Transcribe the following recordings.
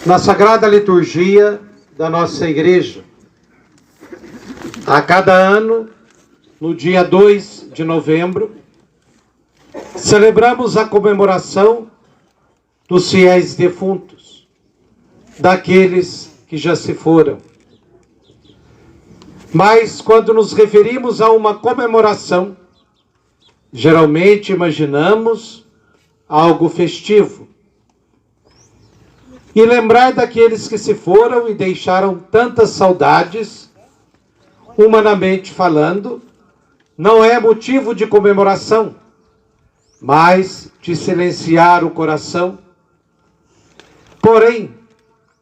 Na Sagrada Liturgia da nossa igreja, a cada ano, no dia 2 de novembro, celebramos a comemoração dos fiéis defuntos, daqueles que já se foram. Mas quando nos referimos a uma comemoração, geralmente imaginamos algo festivo. E lembrar daqueles que se foram e deixaram tantas saudades, humanamente falando, não é motivo de comemoração, mas de silenciar o coração. Porém,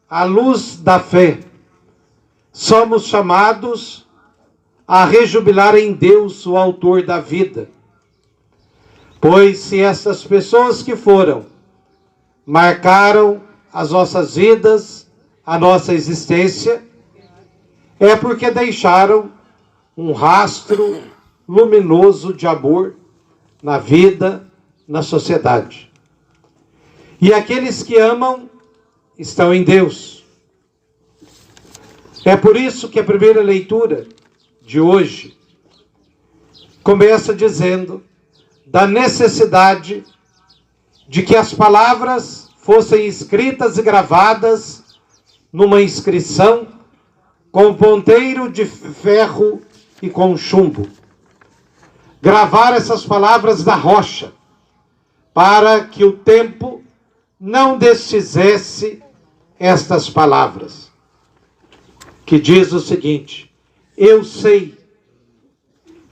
à luz da fé, somos chamados a rejubilar em Deus, o autor da vida. Pois se essas pessoas que foram marcaram as nossas vidas, a nossa existência, é porque deixaram um rastro luminoso de amor na vida, na sociedade. E aqueles que amam estão em Deus. É por isso que a primeira leitura de hoje começa dizendo da necessidade de que as palavras fossem escritas e gravadas numa inscrição com ponteiro de ferro e com chumbo. Gravar essas palavras na rocha, para que o tempo não desfizesse estas palavras, que diz o seguinte: eu sei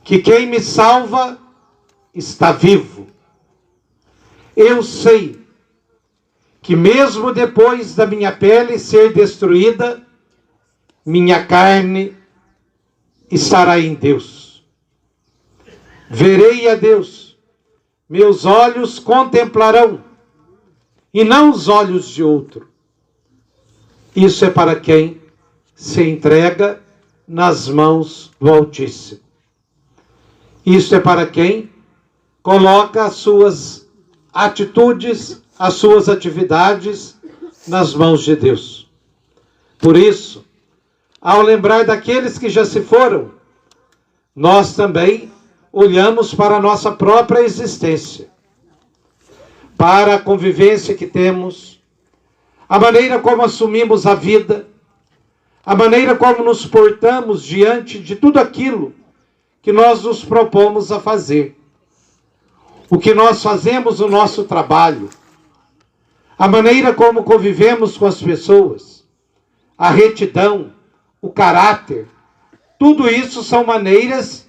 que quem me salva está vivo. Eu sei que mesmo depois da minha pele ser destruída, minha carne estará em Deus. Verei a Deus, meus olhos contemplarão, e não os olhos de outro. Isso é para quem se entrega nas mãos do Altíssimo. Isso é para quem coloca as suas atitudes, as suas atividades nas mãos de Deus. Por isso, ao lembrar daqueles que já se foram, nós também olhamos para a nossa própria existência, para a convivência que temos, a maneira como assumimos a vida, a maneira como nos portamos diante de tudo aquilo que nós nos propomos a fazer, o que nós fazemos no nosso trabalho, a maneira como convivemos com as pessoas, a retidão, o caráter, tudo isso são maneiras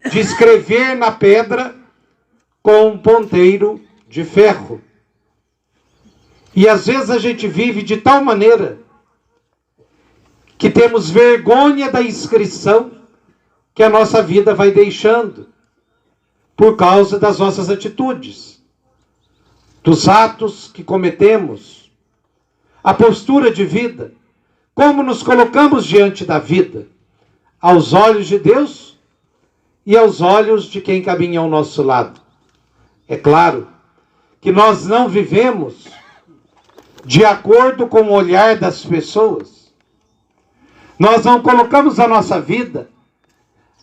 de escrever na pedra com um ponteiro de ferro. E às vezes a gente vive de tal maneira que temos vergonha da inscrição que a nossa vida vai deixando por causa das nossas atitudes, dos atos que cometemos, a postura de vida, como nos colocamos diante da vida, aos olhos de Deus e aos olhos de quem caminha ao nosso lado. É claro que nós não vivemos de acordo com o olhar das pessoas. Nós não colocamos a nossa vida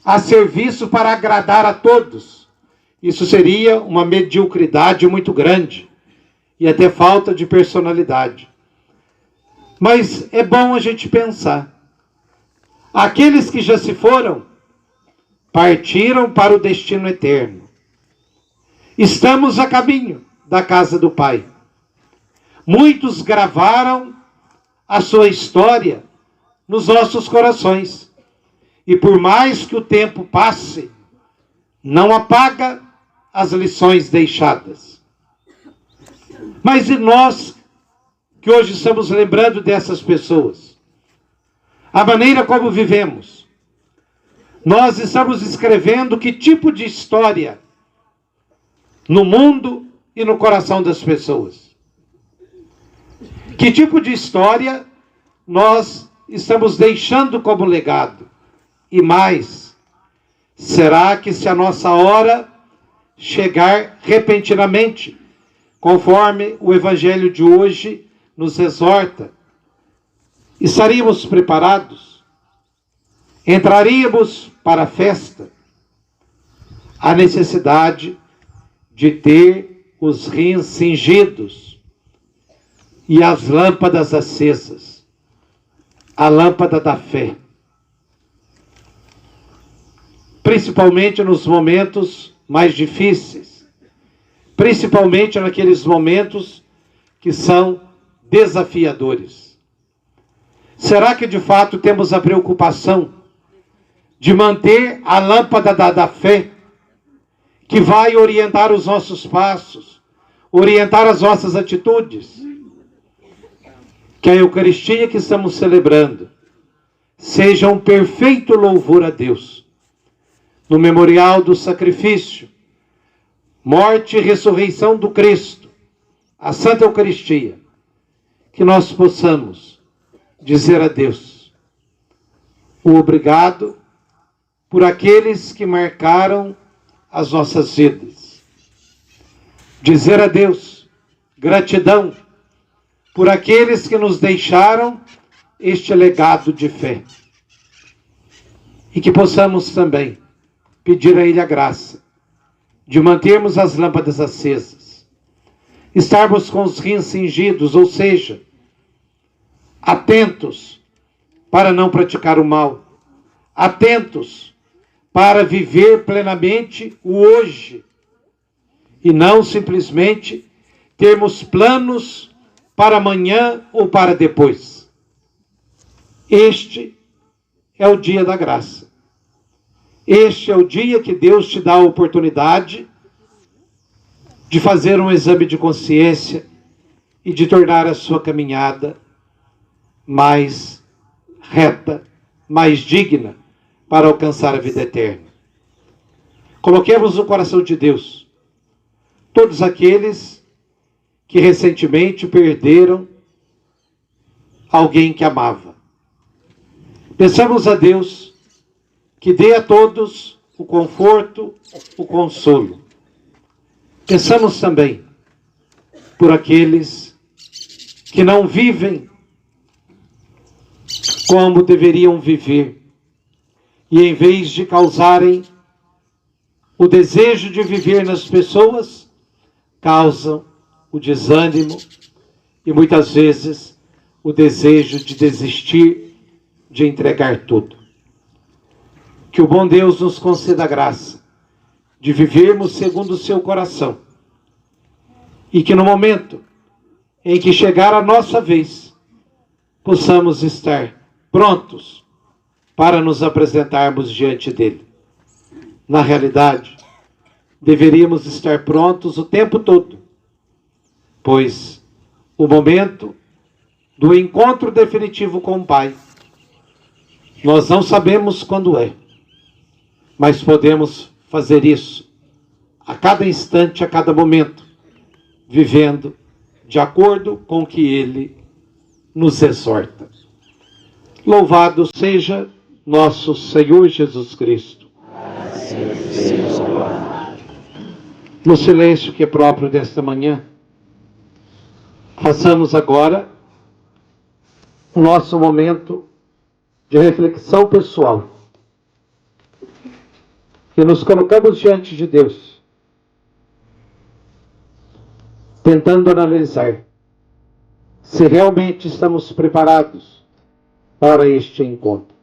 a serviço para agradar a todos. Isso seria uma mediocridade muito grande e até falta de personalidade. Mas é bom a gente pensar. Aqueles que já se foram, partiram para o destino eterno. Estamos a caminho da casa do Pai. Muitos gravaram a sua história nos nossos corações. E por mais que o tempo passe, não apaga as lições deixadas. Mas e nós, que hoje estamos lembrando dessas pessoas? A maneira como vivemos. Nós estamos escrevendo que tipo de história no mundo e no coração das pessoas? Que tipo de história nós estamos deixando como legado? E mais, será que se a nossa hora chegar repentinamente, conforme o Evangelho de hoje nos exorta, Estaríamos preparados? Entraríamos para a festa? A necessidade de ter os rins cingidos e as lâmpadas acesas, a lâmpada da fé. Principalmente nos momentos mais difíceis, principalmente naqueles momentos que são desafiadores. Será que de fato temos a preocupação de manter a lâmpada da fé, que vai orientar os nossos passos, orientar as nossas atitudes? Que a Eucaristia que estamos celebrando seja um perfeito louvor a Deus, no memorial do sacrifício, morte e ressurreição do Cristo, a Santa Eucaristia, que nós possamos dizer a Deus o obrigado por aqueles que marcaram as nossas vidas. Dizer a Deus gratidão por aqueles que nos deixaram este legado de fé. E que possamos também pedir a Ele a graça de mantermos as lâmpadas acesas, estarmos com os rins cingidos, ou seja, atentos para não praticar o mal, atentos para viver plenamente o hoje, e não simplesmente termos planos para amanhã ou para depois. Este é o dia da graça. Este é o dia que Deus te dá a oportunidade de fazer um exame de consciência e de tornar a sua caminhada mais reta, mais digna para alcançar a vida eterna. Coloquemos no coração de Deus todos aqueles que recentemente perderam alguém que amava. Peçamos a Deus que dê a todos o conforto, o consolo. Peçamos também por aqueles que não vivem como deveriam viver, e em vez de causarem o desejo de viver nas pessoas, causam o desânimo e muitas vezes o desejo de desistir, de entregar tudo. Que o bom Deus nos conceda a graça de vivermos segundo o seu coração, e que no momento em que chegar a nossa vez, possamos estar prontos para nos apresentarmos diante dele. Na realidade, deveríamos estar prontos o tempo todo, pois o momento do encontro definitivo com o Pai, nós não sabemos quando é, mas podemos fazer isso a cada instante, a cada momento, vivendo de acordo com o que Ele nos exorta. Louvado seja nosso Senhor Jesus Cristo. No silêncio que é próprio desta manhã, façamos agora o nosso momento de reflexão pessoal. E nos colocamos diante de Deus, tentando analisar se realmente estamos preparados para este encontro.